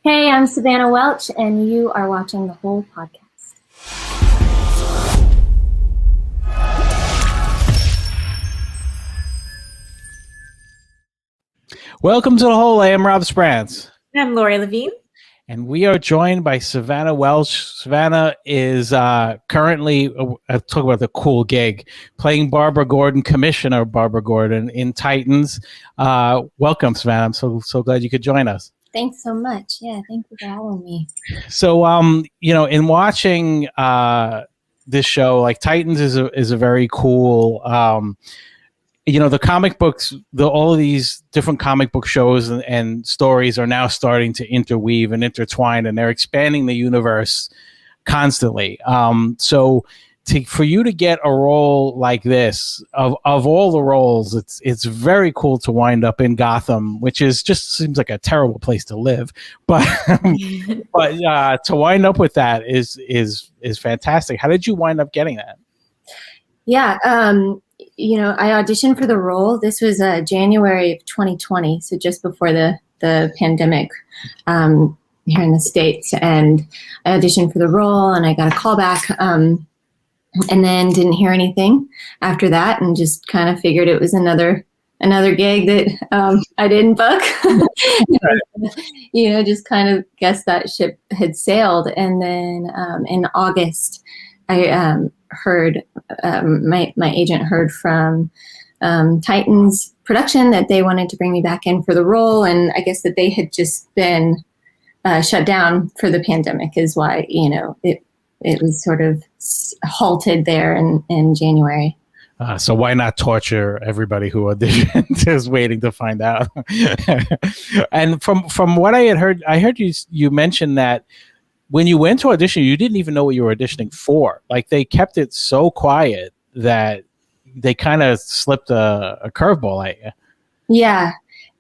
Hey, I'm Savannah Welch, and you are watching the whole podcast. Welcome to the whole. I am Rob Sprance. I'm Lori Levine. And we are joined by Savannah Welch. Savannah is currently, talk about the cool gig, playing Barbara Gordon, Commissioner Barbara Gordon in Titans. Welcome, Savannah. I'm so glad you could join us. Thanks so much. Yeah, thank you for having me. So, in watching this show, like Titans is a very cool. The comic books, all of these different comic book shows and stories are now starting to interweave and intertwine, and they're expanding the universe constantly. For you to get a role like this, of all the roles, it's very cool to wind up in Gotham, which is just seems like a terrible place to live. But to wind up with that is fantastic. How did you wind up getting that? Yeah. I auditioned for the role. This was January of 2020, so just before the pandemic here in the States. And I auditioned for the role, and I got a call back, and then didn't hear anything after that, and just kind of figured it was another gig that I didn't book. Just kind of guessed that ship had sailed. And then in August, I heard my agent heard from Titans production that they wanted to bring me back in for the role, and I guess that they had just been shut down for the pandemic is why it was sort of halted there in Januay. So why not torture everybody who auditioned is waiting to find out? And from what I heard you mentioned that when you went to audition, you didn't even know what you were auditioning for. Like, they kept it so quiet that they kind of slipped a curveball at you. Yeah.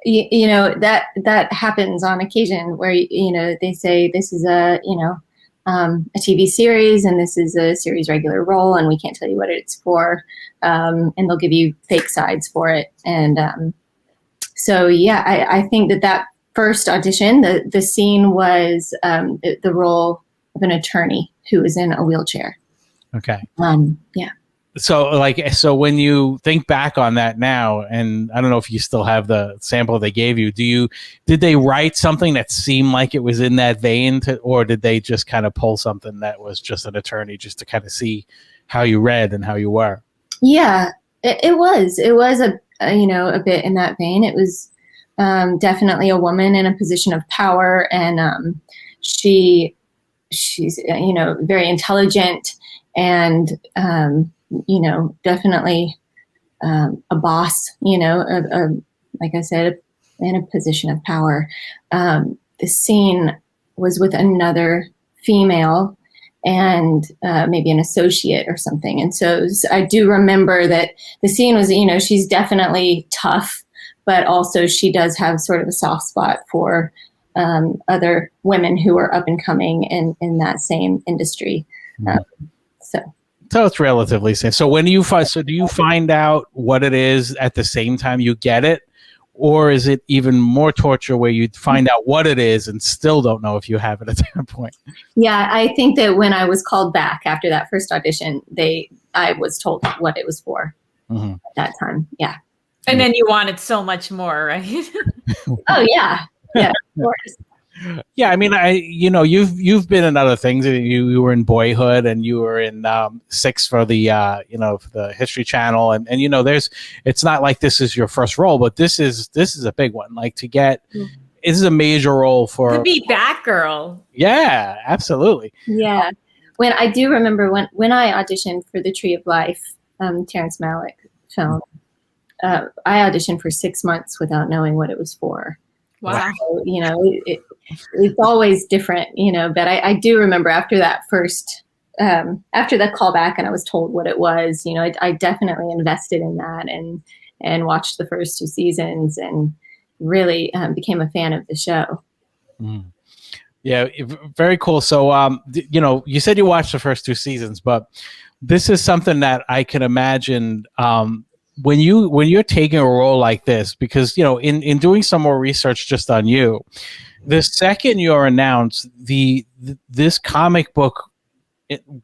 That happens on occasion where, they say this is a TV series and this is a series regular role and we can't tell you what it's for. And they'll give you fake sides for it. And I think that first audition, the scene was the role of an attorney who was in a wheelchair. Okay. Yeah. So when you think back on that now, and I don't know if you still have the sample they gave you, did they write something that seemed like it was in that vein, or did they just kind of pull something that was just an attorney just to kind of see how you read and how you were? Yeah, it was a bit in that vein. It was definitely a woman in a position of power, and she's very intelligent and definitely a boss. Like I said, in a position of power. The scene was with another female and maybe an associate or something, and so I do remember that the scene was she's definitely tough. But also she does have sort of a soft spot for other women who are up and coming in that same industry. So it's relatively safe. So do you find out what it is at the same time you get it? Or is it even more torture where you find out what it is and still don't know if you have it at that point? Yeah, I think that when I was called back after that first audition, I was told what it was for at that time. Yeah. And then you wanted so much more, right? Oh yeah, of course. Yeah, I mean, you've been in other things. You were in Boyhood, and you were in Six for the for the History Channel, and it's not like this is your first role, but this is a big one. Like this is a major role to be Batgirl. Yeah, absolutely. Yeah, when I do remember when I auditioned for the Tree of Life, Terrence Malick film. I auditioned for 6 months without knowing what it was for. Wow. So, it's always different, but I do remember after that first, after the callback and I was told what it was, I definitely invested in that and watched the first 2 seasons and really became a fan of the show. Mm. Yeah, very cool. So, you said you watched the first 2 seasons, but this is something that I can imagine when you're taking a role like this, because in doing some more research just on you, the second you're announced, this comic book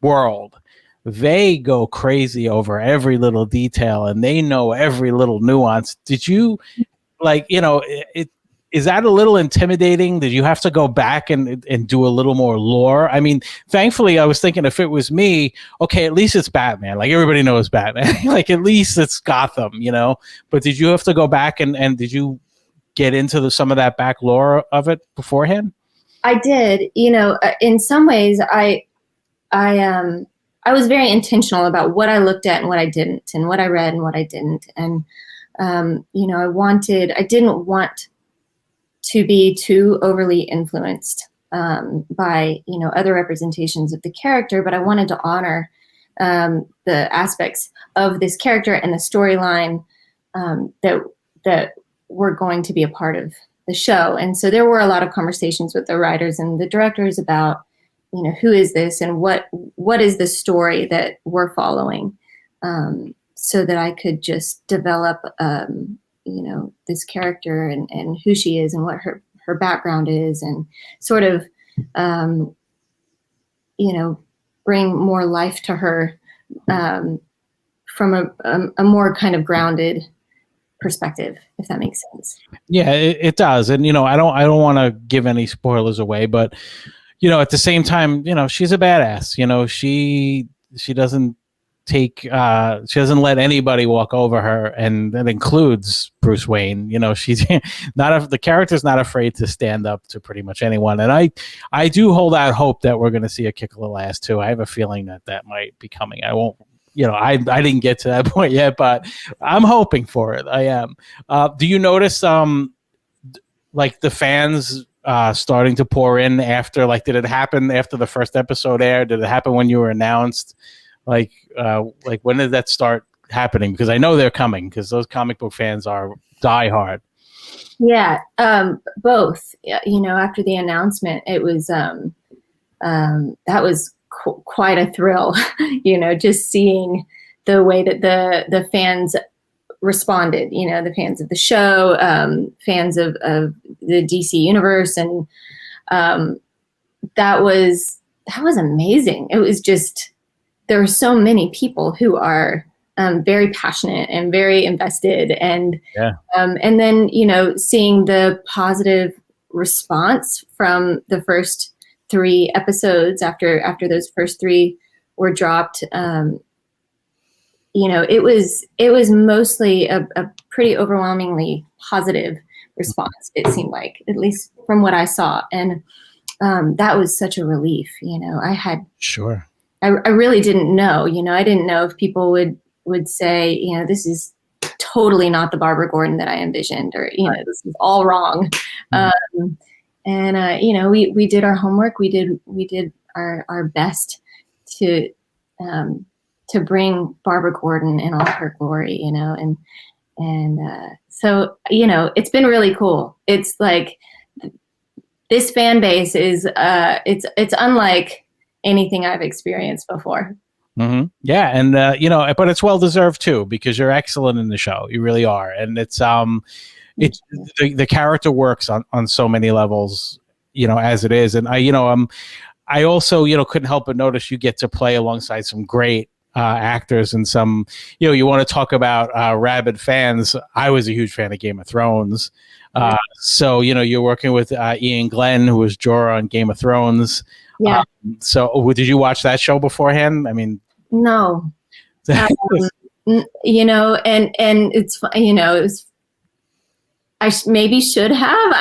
world, they go crazy over every little detail and they know every little nuance. Did you is that a little intimidating? Did you have to go back and do a little more lore? I mean, thankfully, I was thinking if it was me, okay, at least it's Batman. Like everybody knows Batman. Like at least it's Gotham, But did you have to go back and did you get into some of that back lore of it beforehand? I did. In some ways, I was very intentional about what I looked at and what I didn't, and what I read and what I didn't, and I didn't want to be too overly influenced by other representations of the character, but I wanted to honor the aspects of this character and the storyline that were going to be a part of the show. And so there were a lot of conversations with the writers and the directors about who is this and what is the story that we're following, so that I could just develop this character and who she is and what her background is, and sort of bring more life to her from a more kind of grounded perspective, if that makes sense. Yeah, it does. And I don't want to give any spoilers away, but at the same time, she's a badass. She doesn't she doesn't let anybody walk over her, and that includes Bruce Wayne. She's the character's not afraid to stand up to pretty much anyone. And I do hold out hope that we're going to see a kick of the ass too. I have a feeling that might be coming. I won't, I didn't get to that point yet, but I'm hoping for it. I am. Do you notice like the fans starting to pour in after? Like, did it happen after the first episode aired? Did it happen when you were announced? Like when did that start happening? Because I know they're coming, because those comic book fans are diehard. Yeah, both. After the announcement, it was that was quite a thrill. Just seeing the way that the fans responded. The fans of the show, fans of the DC universe, and that was amazing. It was just, there are so many people who are very passionate and very invested, and and then seeing the positive response from the first 3 episodes after those first 3 were dropped. It was mostly a pretty overwhelmingly positive response. It seemed like, at least from what I saw, and that was such a relief. Sure. I really didn't know. I didn't know if people would say, this is totally not the Barbara Gordon that I envisioned, or this is all wrong. Mm-hmm. We did our homework. We did our best to bring Barbara Gordon in all her glory. So it's been really cool. It's like this fan base is it's unlike anything I've experienced before. Mm-hmm. Yeah, and but it's well deserved too, because you're excellent in the show. You really are, and it's the character works on so many levels, as it is. And I also couldn't help but notice you get to play alongside some great actors, and some you want to talk about rabid fans. I was a huge fan of Game of Thrones, so you're working with Ian Glenn, who was Jorah on Game of Thrones. Yeah. So did you watch that show beforehand? I mean, no. And it's it was, I maybe should have.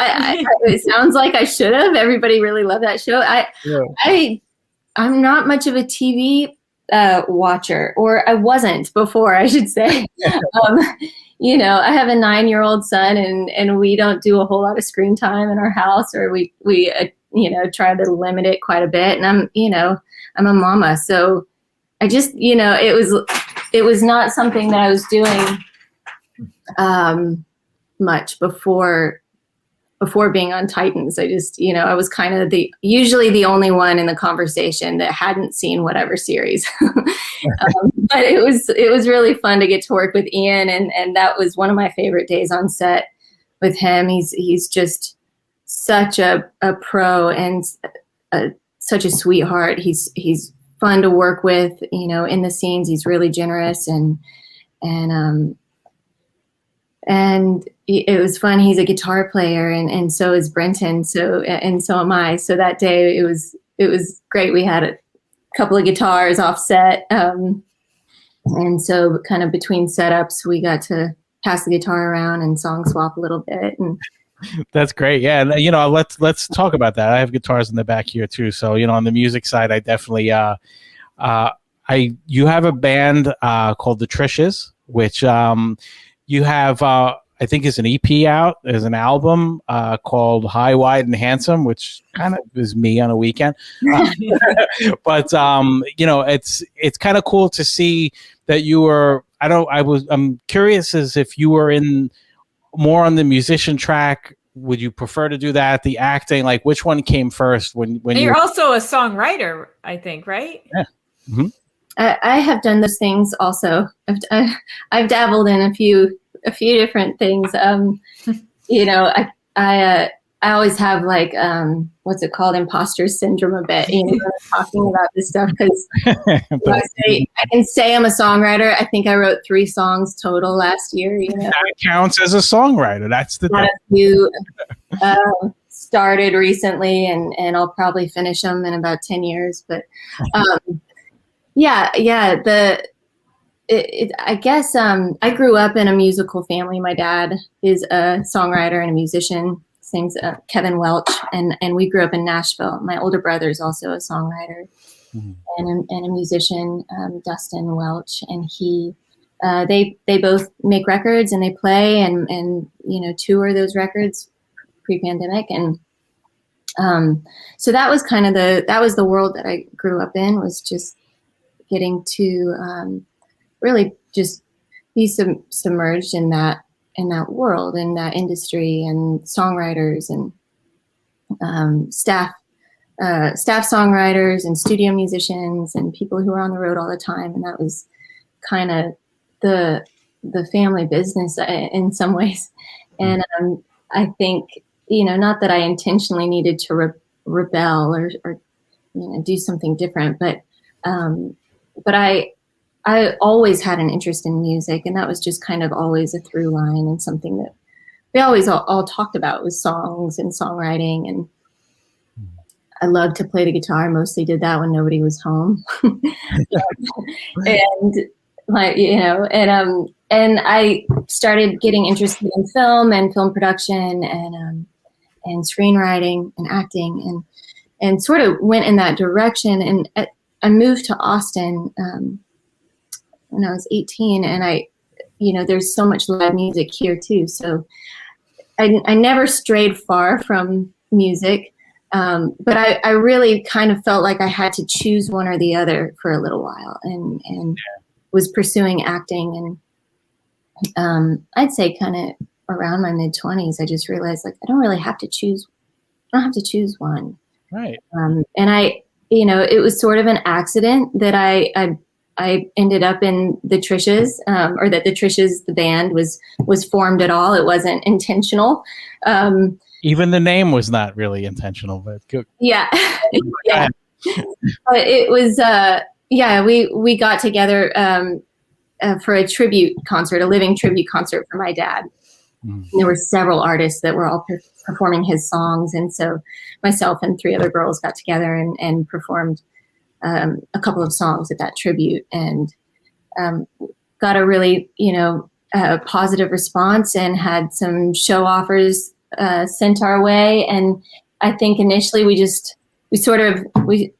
It sounds like I should have. Everybody really loved that show. I'm not much of a TV watcher, or I wasn't before, I should say. I have a 9-year-old son, and we don't do a whole lot of screen time in our house, or we try to limit it quite a bit. And I'm a mama, so I just, it was not something that I was doing much before being on Titans. I just, I was kind of usually the only one in the conversation that hadn't seen whatever series. But it was really fun to get to work with Ian, and that was one of my favorite days on set with him. He's just such a pro and such a sweetheart. He's fun to work with, in the scenes. He's really generous and it was fun. He's a guitar player and so is Brenton. So am I. So that day it was great. We had a couple of guitars offset. And so kind of between setups, we got to pass the guitar around and song swap a little bit. And that's great. Yeah. And, let's talk about that. I have guitars in the back here too. So, on the music side, I definitely, you have a band called the Trishas, which you have, I think is an EP out. There's an album called High, Wide, and Handsome, which kind of is me on a weekend. But it's kind of cool to see that you were. I'm curious as if you were in more on the musician track. Would you prefer to do that? The acting, like which one came first? When you're also a songwriter, I think, right? Yeah. Mm-hmm. I have done those things also. I've dabbled in a few different things. I always have like what's it called, imposter syndrome a bit. Talking about this stuff because I can say I'm a songwriter. I think I wrote 3 songs total last year. That counts as a songwriter. That's the thing. A few started recently, and I'll probably finish them in about 10 years. But yeah. I guess I grew up in a musical family. My dad is a songwriter and a musician, sings Kevin Welch, and we grew up in Nashville. My older brother is also a songwriter and a musician, Dustin Welch, and they both make records and they play and tour those records pre-pandemic, and so that was kind of the world that I grew up in, was just getting to really just be submerged in that world, in that industry, and songwriters and staff songwriters and studio musicians and people who are on the road all the time. And that was kind of the family business in some ways. And I think, not that I intentionally needed to rebel or do something different, but I always had an interest in music, and that was just kind of always a through line and something that we always all talked about, was songs and songwriting. And I loved to play the guitar. Mostly did that when nobody was home. And I started getting interested in film and film production and screenwriting and acting and sort of went in that direction. And I moved to Austin when I was 18, and there's so much live music here too. So I never strayed far from music, but I really kind of felt like I had to choose one or the other for a little while, and was pursuing acting. And I'd say kind of around my mid-20s, I just realized like I don't have to choose one. Right. And it was sort of an accident that I ended up in the Trishas, or that the Trishas, the band, was formed at all. It wasn't intentional. Even the name was not really intentional, but good. Yeah. Yeah. But it was, we got together for a tribute concert, a living tribute concert for my dad. And there were several artists that were all performing his songs. And so myself and 3 other girls got together and performed a couple of songs at that tribute, and got a really, positive response, and had some show offers sent our way. And I think initially we sort of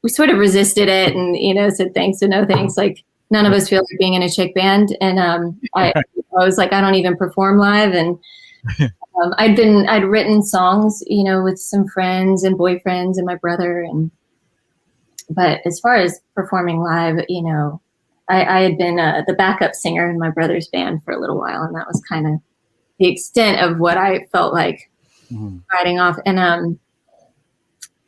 resisted it, and said thanks and no thanks. Like none of us feel like being in a chick band, and I was like, I don't even perform live, and I'd written songs, with some friends and boyfriends and my brother, but as far as performing live, I had been the backup singer in my brother's band for a little while, and that was kind of the extent of what I felt like riding off. And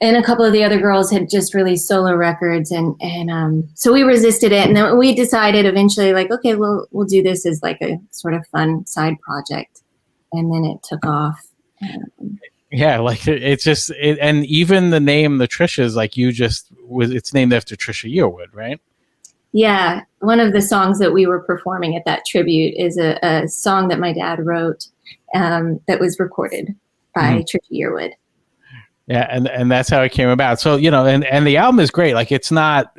a couple of the other girls had just released solo records, and so we resisted it, and then we decided eventually, like, okay, we'll do this as like a sort of fun side project, and then it took off. Yeah, like it's just and even the name the Trishas, like it's named after Trisha Yearwood, right? Yeah, one of the songs that we were performing at that tribute is a song that my dad wrote that was recorded by Trisha Yearwood. Yeah, and that's how it came about. So and the album is great. Like it's not.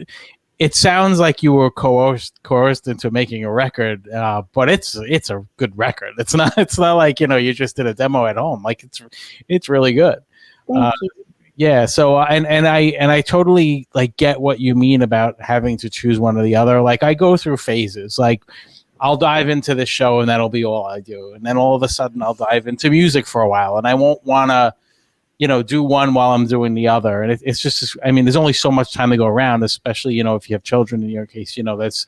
It sounds like you were coerced into making a record, but it's a good record. It's not like you just did a demo at home. Like it's really good. Thank you. Yeah. So and I totally like get what you mean about having to choose one or the other. Like I go through phases. Like I'll dive into this show and that'll be all I do, and then all of a sudden I'll dive into music for a while, and I won't want to do one while I'm doing the other. And it's just, I mean, there's only so much time to go around, especially, if you have children in your case, there's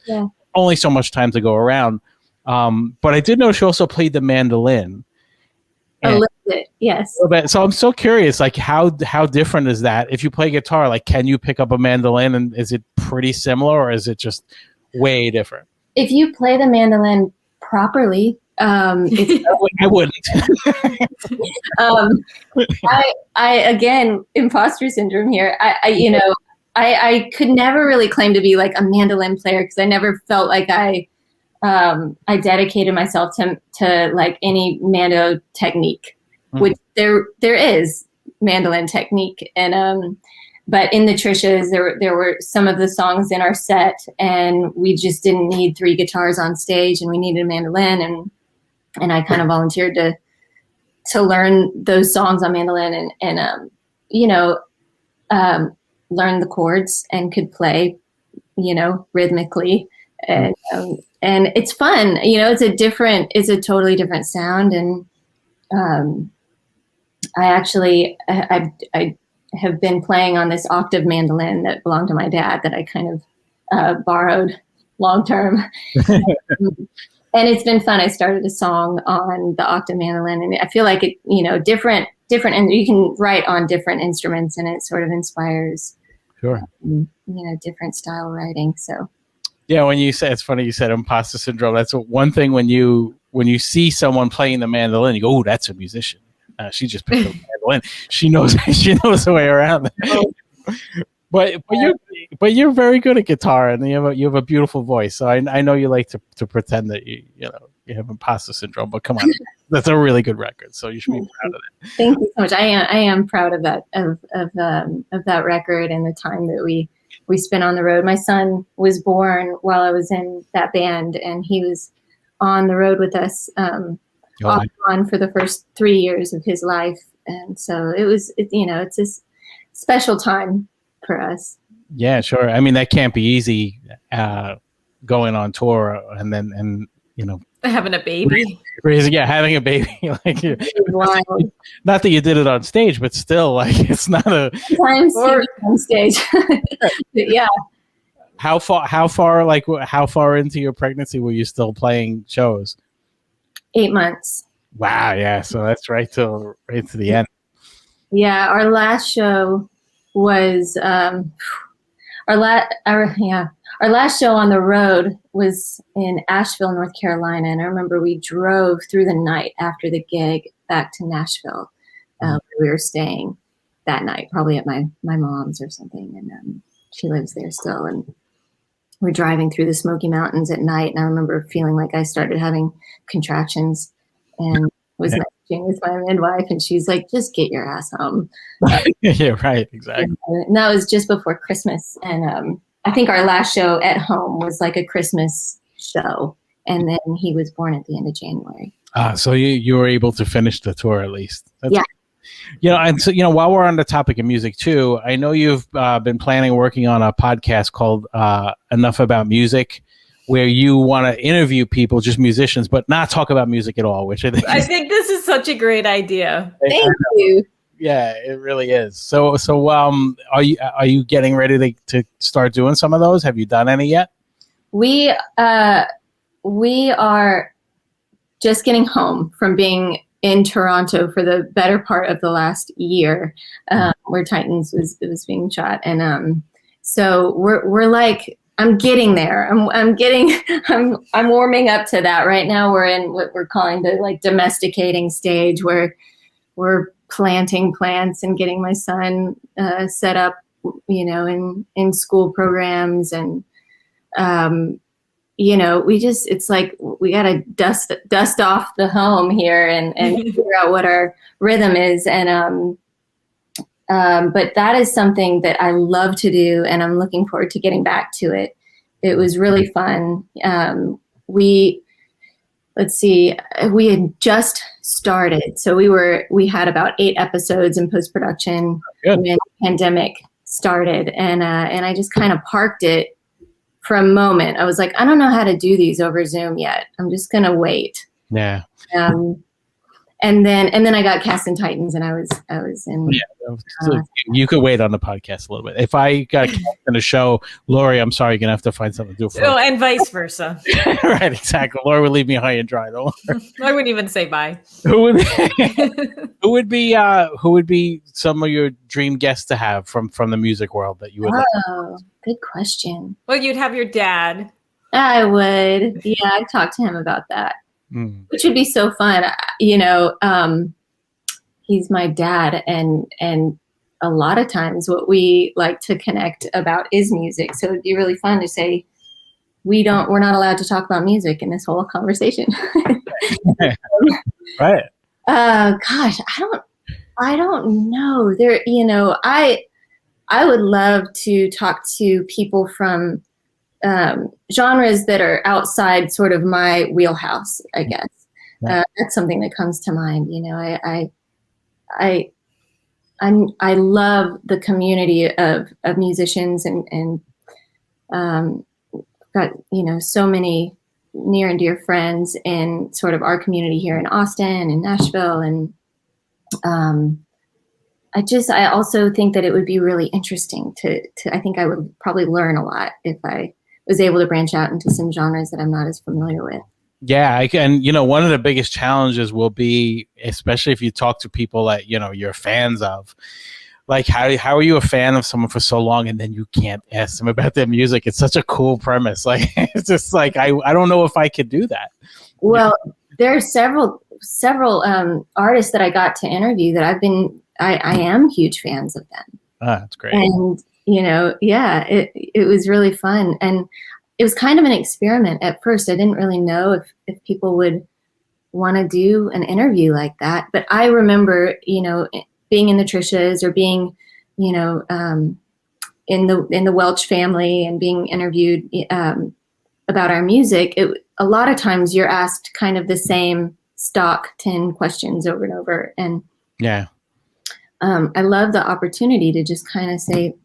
only so much time to go around. But I did know she also played the mandolin. A little bit, yes. So I'm so curious, like how different is that? If you play guitar, like, can you pick up a mandolin, and is it pretty similar, or is it just way different? If you play the mandolin properly, I wouldn't. I again, imposter syndrome here. I could never really claim to be like a mandolin player because I never felt like I dedicated myself to like any mando technique, which there is mandolin technique, and but in the Trishas there were some of the songs in our set, and we just didn't need 3 guitars on stage, and we needed a mandolin, and I kind of volunteered to learn those songs on mandolin and learn the chords and could play, rhythmically. And it's fun, it's a totally different sound. And I have been playing on this octave mandolin that belonged to my dad that I kind of borrowed long term. And it's been fun. I started a song on the octave mandolin, and I feel like it, different, and you can write on different instruments, and it sort of inspires, different style writing. So, yeah, it's funny you said imposter syndrome. That's one thing when you see someone playing the mandolin, you go, "Oh, that's a musician. She just picked up the mandolin. She knows the way around." But you're very good at guitar, and you have a beautiful voice. So I know you like to pretend that you have imposter syndrome. But come on, that's a really good record. So you should be proud of it. Thank you so much. I am proud of that of that record and the time that we spent on the road. My son was born while I was in that band, and he was on the road with us off and on for the first 3 years of his life, and so it's a special time for us. Yeah, sure. I mean, that can't be easy going on tour and then having a baby. Having a baby. Like, wild. Not that you did it on stage, but still, like, it's not a sometimes on stage. Yeah. How far into your pregnancy were you still playing shows? 8 months. Wow. Yeah. So that's right to the end. Yeah. Our last show was our last show on the road was in Asheville, North Carolina, and I remember we drove through the night after the gig back to Nashville. Where we were staying that night, probably at my mom's or something, and she lives there still. And we're driving through the Smoky Mountains at night, and I remember feeling like I started having contractions, and was messaging with my midwife, and she's like, "Just get your ass home." Yeah, right, exactly. And that was just before Christmas, and I think our last show at home was like a Christmas show, and then he was born at the end of January. So you were able to finish the tour at least. That's yeah. And so while we're on the topic of music too, I know you've been working on a podcast called Enough About Music, where you want to interview people, just musicians, but not talk about music at all, which I think this is such a great idea. Thank you. Yeah, it really is. So are you getting ready to start doing some of those? Have you done any yet? We are just getting home from being in Toronto for the better part of the last year, where Titans was being shot, and so we're like, I'm getting there. I'm warming up to that right now. We're in what we're calling the like domesticating stage, where we're planting plants and getting my son set up, in school programs. And, it's like we got to dust off the home here and figure out what our rhythm is. And, but that is something that I love to do, and I'm looking forward to getting back to it. It was really fun. We had just started. So we had about 8 episodes in post-production when the pandemic started. And I just kind of parked it for a moment. I was like, I don't know how to do these over Zoom yet. I'm just going to wait. Yeah. And then I got cast in Titans, and I was in. Yeah, so you could wait on the podcast a little bit. If I got cast in a show, Lori, I'm sorry, you're gonna have to find something to do for. Oh, and vice versa. Right, exactly. Lori would leave me high and dry. Don't worry. I wouldn't even say bye. Who would be some of your dream guests to have from the music world that you would? Oh, good question. Well, you'd have your dad. I would. Yeah, I've talked to him about that. Which would be so fun. He's my dad, and a lot of times what we like to connect about is music. So it'd be really fun to say, we're not allowed to talk about music in this whole conversation. Right. Gosh, I don't know. I would love to talk to people from genres that are outside sort of my wheelhouse, I guess. That's something that comes to mind. I love the community of musicians and got, so many near and dear friends in sort of our community here in Austin and Nashville. And I also think that it would be really interesting I think I would probably learn a lot if I was able to branch out into some genres that I'm not as familiar with. Yeah, and one of the biggest challenges will be, especially if you talk to people that you're fans of, like how are you a fan of someone for so long and then you can't ask them about their music? It's such a cool premise. Like it's just like I don't know if I could do that. Well, there are several artists that I got to interview that I am huge fans of them. Ah, that's great. And it was really fun. And it was kind of an experiment at first. I didn't really know if people would want to do an interview like that. But I remember, being in the Trishas or being, in the Welch family and being interviewed about our music. A lot of times you're asked kind of the same stock 10 questions over and over. And yeah, I love the opportunity to just kind of say,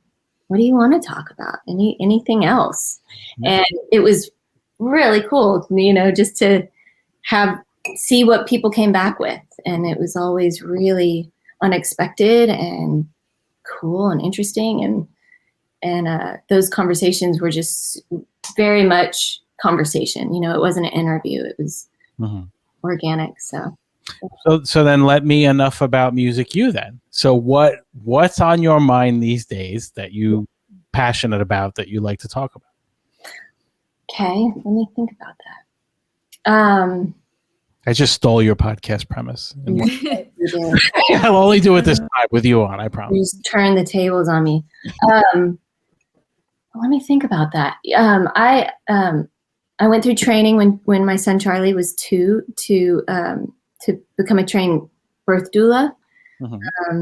what do you want to talk about? Anything else? And it was really cool, just to see what people came back with. And it was always really unexpected and cool and interesting. And those conversations were just very much conversation. It wasn't an interview. It was organic. So then let me enough about music you then. So what's on your mind these days that you passionate about that you like to talk about? Okay, let me think about that. I just stole your podcast premise. I'll only do it this time with you on, I promise. You just turn the tables on me. Let me think about that. I went through training when my son Charlie was 2 to become a trained birth doula.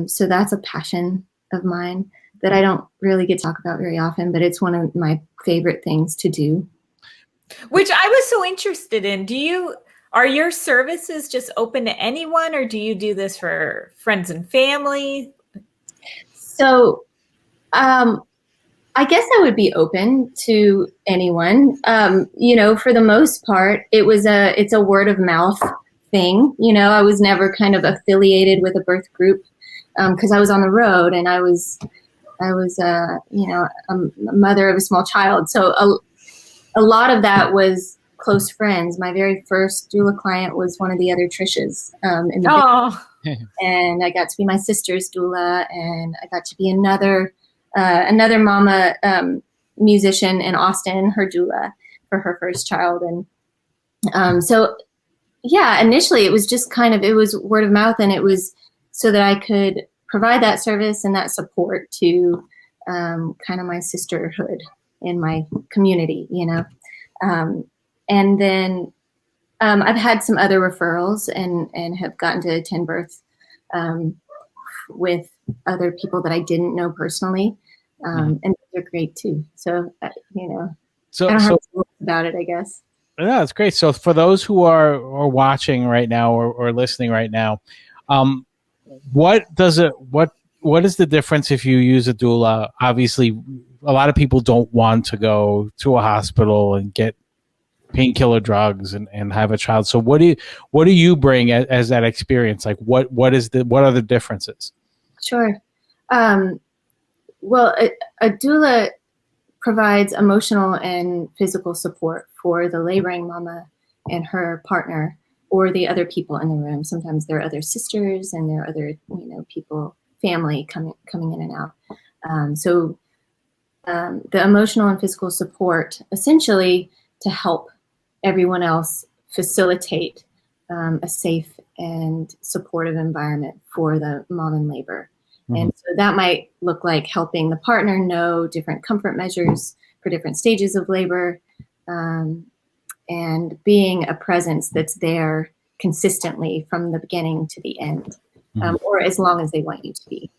So that's a passion of mine that I don't really get to talk about very often, but it's one of my favorite things to do. Which I was so interested in. Are your services just open to anyone, or do you do this for friends and family? So, I guess I would be open to anyone. For the most part, it's a word of mouth thing. I was never kind of affiliated with a birth group because I was on the road and I was a mother of a small child. So a lot of that was close friends. My very first doula client was one of the other Trishas in the and I got to be my sister's doula, and I got to be another mama musician in Austin, her doula for her first child. And so yeah, initially it was just it was word of mouth, and it was so that I could provide that service and that support to kind of my sisterhood in my community, and then I've had some other referrals and have gotten to attend births with other people that I didn't know personally, and they're great too. So I don't have to worry about it, I guess. Yeah, that's great. So for those who are watching right now or listening right now, what is the difference if you use a doula? Obviously, a lot of people don't want to go to a hospital and get painkiller drugs and have a child. So what do you bring as that experience? Like what are the differences? Sure. Well, a doula provides emotional and physical support for the laboring mama and her partner or the other people in the room. Sometimes there are other sisters and there are other people, family coming in and out. So the emotional and physical support essentially to help everyone else facilitate a safe and supportive environment for the mom in labor. And so that might look like helping the partner know different comfort measures for different stages of labor, and being a presence that's there consistently from the beginning to the end, or as long as they want you to be.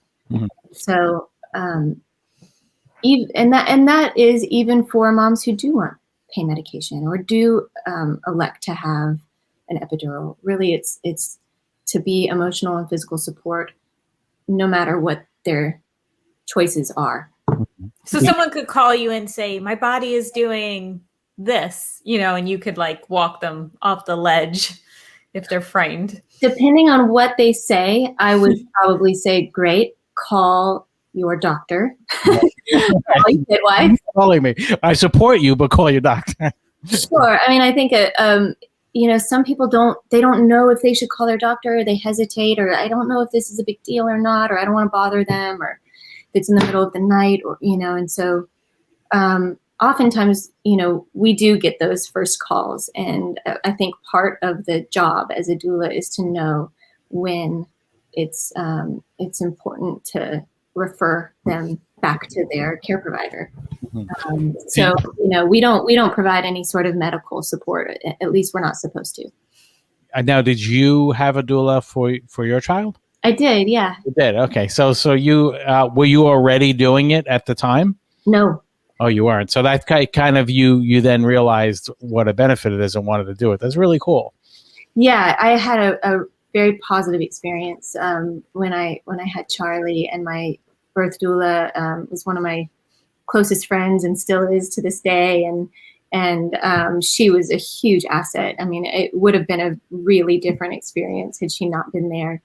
So, and that is even for moms who do want pain medication or do elect to have an epidural. Really, it's to be emotional and physical support no matter what their choices are. So someone could call you and say, my body is doing this, and you could like walk them off the ledge if they're frightened. Depending on what they say, I would probably say, great, call your doctor. Call your midwife. Calling me. I support you, but call your doctor. Sure. I mean, I think some people don't know if they should call their doctor, or they hesitate, or I don't know if this is a big deal or not, or I don't want to bother them, or if it's in the middle of the night, or, and so oftentimes, we do get those first calls. And I think part of the job as a doula is to know when it's important to refer them back to their care provider. So we don't provide any sort of medical support. At least we're not supposed to. Now, did you have a doula for your child? I did, yeah. You did. Okay. So you were you already doing it at the time? No. Oh, you weren't. So that kind of you then realized what a benefit it is and wanted to do it. That's really cool. Yeah, I had a very positive experience when I had Charlie, and my birth doula was one of my closest friends and still is to this day, and she was a huge asset. I mean, it would have been a really different experience had she not been there.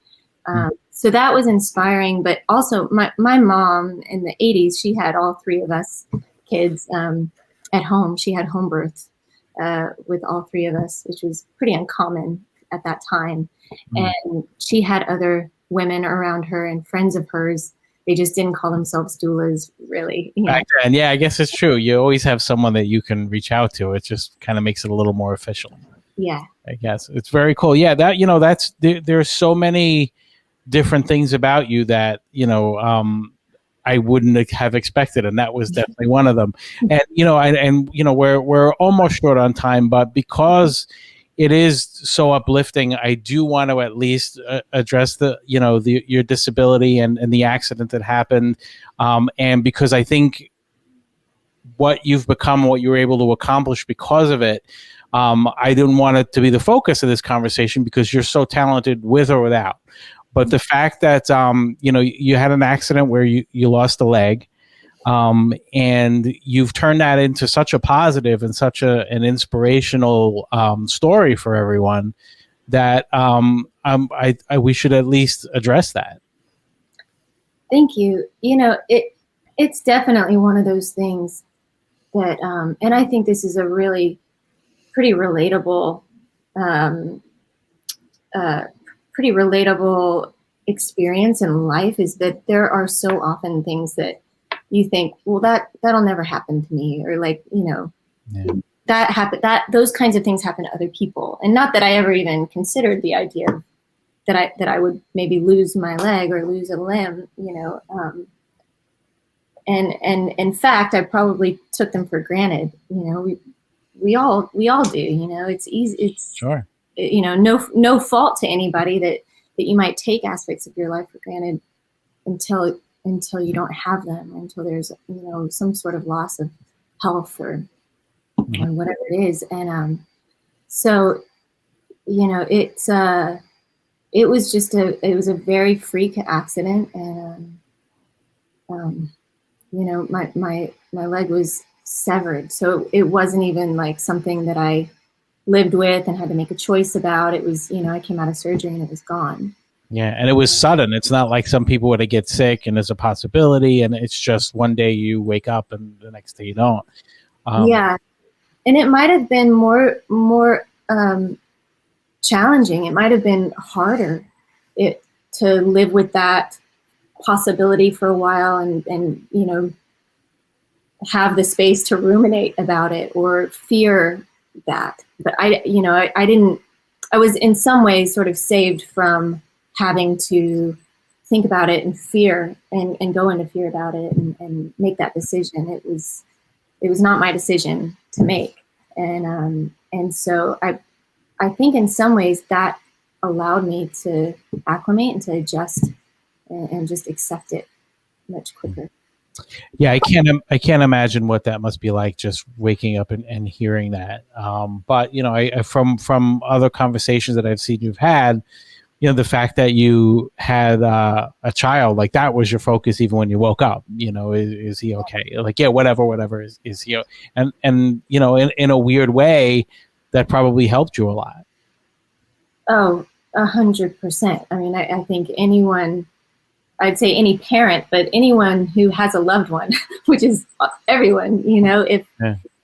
So that was inspiring, but also my mom in the 80s, she had all three of us kids at home. She had home births with all three of us, which was pretty uncommon at that time. And she had other women around her and friends of hers. They just didn't call themselves doulas, really. Back then, yeah, I guess it's true. You always have someone that you can reach out to. It just kind of makes it a little more official. Yeah, I guess it's very cool. Yeah, that's there are so many different things about you that I wouldn't have expected, and that was definitely one of them. And we're almost short on time, but because it is so uplifting, I do want to at least address your disability and the accident that happened, and because I think what you've become, what you were able to accomplish because of it, I didn't want it to be the focus of this conversation because you're so talented with or without. But the fact that you had an accident where you lost a leg, and you've turned that into such a positive and such an inspirational story for everyone that we should at least address that. Thank you. It's definitely one of those things that, and I think this is a really pretty relatable experience in life, is that there are so often things that you think, well, that'll never happen to me, or that those kinds of things happen to other people. And not that I ever even considered the idea of that I would maybe lose my leg or lose a limb, and in fact, I probably took them for granted. We all do. It's easy. It's Sure. No fault to anybody that you might take aspects of your life for granted until you don't have them, until there's some sort of loss of health or whatever it is. And so it was a very freak accident, and my leg was severed, so it wasn't even like something that I lived with and had to make a choice about. It was, I came out of surgery and it was gone. Yeah, and it was sudden. It's not like some people would get sick and there's a possibility, and it's just one day you wake up and the next day you don't. Yeah, and it might have been more challenging. It might have been harder to live with that possibility for a while, and have the space to ruminate about it or fear that. But I didn't. I was in some ways sort of saved from having to think about it and fear and go into fear about it and make that decision. It was not my decision to make, and so I think in some ways that allowed me to acclimate and to adjust and just accept it much quicker. Yeah, I can't imagine what that must be like, just waking up and hearing that. But I from other conversations that I've seen you've had, the fact that you had a child, like that was your focus even when you woke up. Is he okay? Like, yeah, whatever is he? And in a weird way, that probably helped you a lot. Oh, 100%. I mean, I think I'd say any parent, but anyone who has a loved one, which is everyone,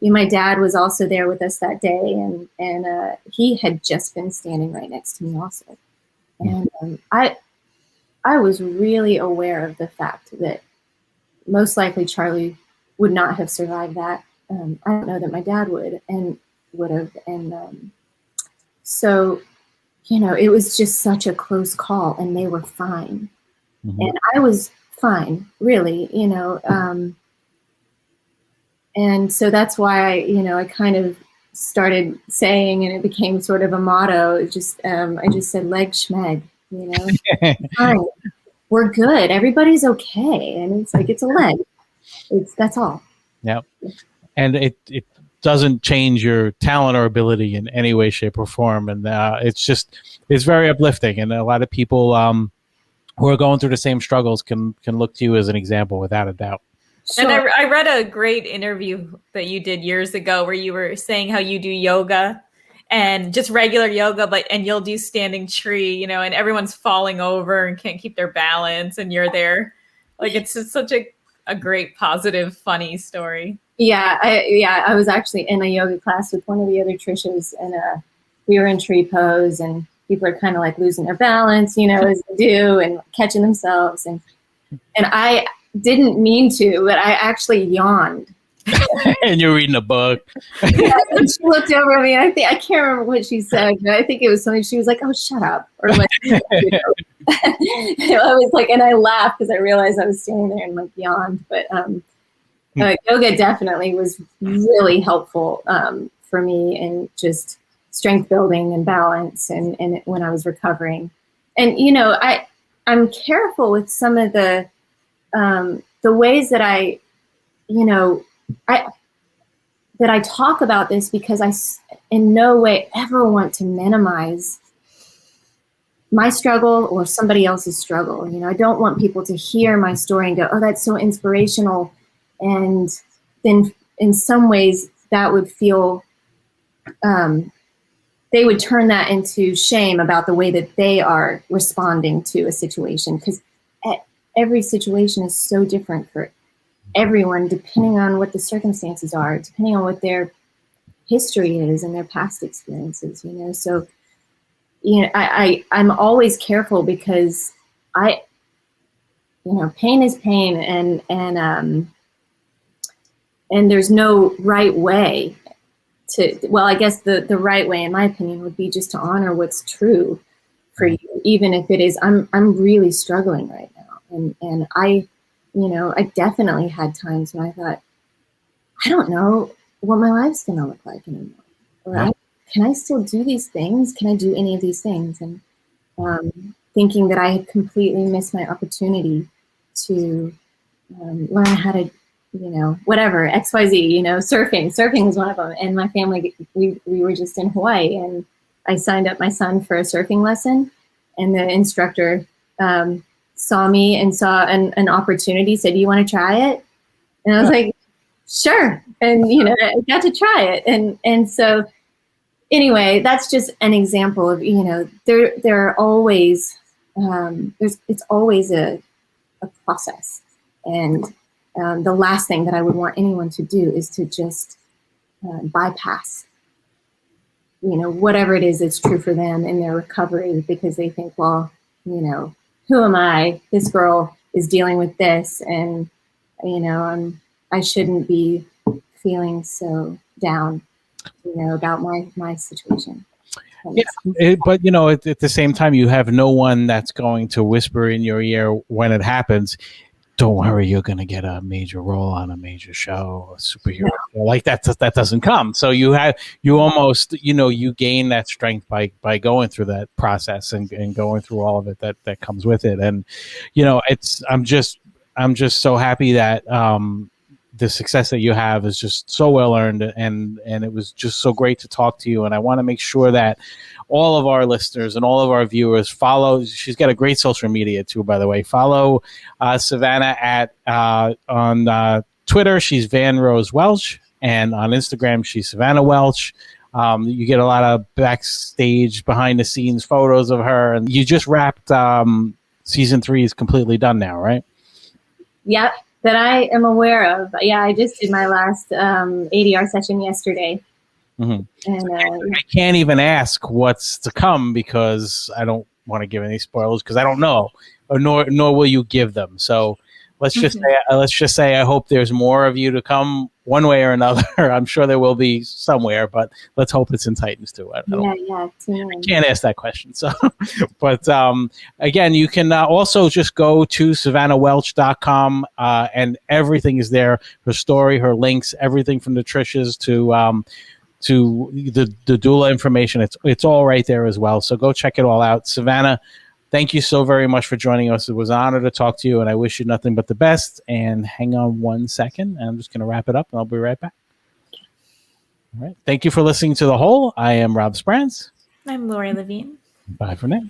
my dad was also there with us that day, and he had just been standing right next to me also. And I was really aware of the fact that most likely Charlie would not have survived that. I don't know that my dad would have. And so, it was just such a close call, and they were fine. Mm-hmm. And I was fine, really, and so that's why I kind of started saying, and it became sort of a motto. I just said, leg schmeg, fine, we're good, everybody's okay, and it's like, it's a leg, that's all. Yeah, and it doesn't change your talent or ability in any way, shape, or form, and it's very uplifting, and a lot of people who are going through the same struggles can look to you as an example, without a doubt. Sure. And I read a great interview that you did years ago where you were saying how you do yoga and just regular yoga, and you'll do standing tree, and everyone's falling over and can't keep their balance, and you're there. Like, it's just such a great, positive, funny story. Yeah, I was actually in a yoga class with one of the other Trishas, and we were in tree pose, and people are kind of like losing their balance, as they do, and catching themselves. And I didn't mean to, but I actually yawned. And you're reading a book. Yeah, and she looked over at me, and I can't remember what she said, but I think it was something. She was like, "Oh, shut up," or like, I was like, and I laughed because I realized I was standing there and like yawned. But yoga definitely was really helpful for me, and just strength building and balance, and when I was recovering. And I'm careful with some of the ways that I talk about this, because I in no way ever want to minimize my struggle or somebody else's struggle. I don't want people to hear my story and go, "Oh, that's so inspirational," and then in some ways that would feel they would turn that into shame about the way that they are responding to a situation, because every situation is so different for everyone, depending on what the circumstances are, depending on what their history is and their past experiences, So, I'm always careful, because pain is pain, and there's no right way I guess the right way, in my opinion, would be just to honor what's true for you, even if it is, I'm really struggling right now. And I, I definitely had times when I thought, I don't know what my life's going to look like anymore. Or can I still do these things? Can I do any of these things? And thinking that I had completely missed my opportunity to learn how to, whatever, XYZ, surfing. Surfing was one of them. And my family, we were just in Hawaii, and I signed up my son for a surfing lesson. And the instructor saw me and saw an opportunity, said, "Do you want to try it?" And I was like, sure. And, I got to try it. And so anyway, that's just an example of, there are always, it's always a process. And the last thing that I would want anyone to do is to just bypass, whatever it is that's true for them in their recovery, because they think, well, who am I? This girl is dealing with this, and, I shouldn't be feeling so down, about my situation. Yeah, but at the same time, you have no one that's going to whisper in your ear when it happens, "Don't worry, you're going to get a major role on a major show, a superhero show." Like that doesn't come. So you almost, you gain that strength by going through that process and going through all of it that comes with it. And, I'm just so happy that, the success that you have is just so well earned, and it was just so great to talk to you. And I want to make sure that all of our listeners and all of our viewers follow. She's got a great social media too, by the way. Follow Savannah on Twitter. She's Van Rose Welch, and on Instagram she's Savannah Welch. You get a lot of backstage, behind the scenes photos of her, and you just wrapped. Season 3 is completely done now, right? Yep. That I am aware of. Yeah, I just did my last ADR session yesterday. Mm-hmm. And I can't even ask what's to come because I don't want to give any spoilers because I don't know, or nor will you give them. So let's just say I hope there's more of you to come one way or another. I'm sure there will be somewhere, but let's hope it's in Titans too. I can't ask that question. So, but again, you can also just go to SavannahWelch.com and everything is there. Her story, her links, everything from the Trishas to the doula information. It's all right there as well. So go check it all out. Savannah, thank you so very much for joining us. It was an honor to talk to you, and I wish you nothing but the best. And hang on one second. I'm just going to wrap it up, and I'll be right back. All right. Thank you for listening to The Whole. I am Rob Sprance. I'm Lori Levine. Bye for now.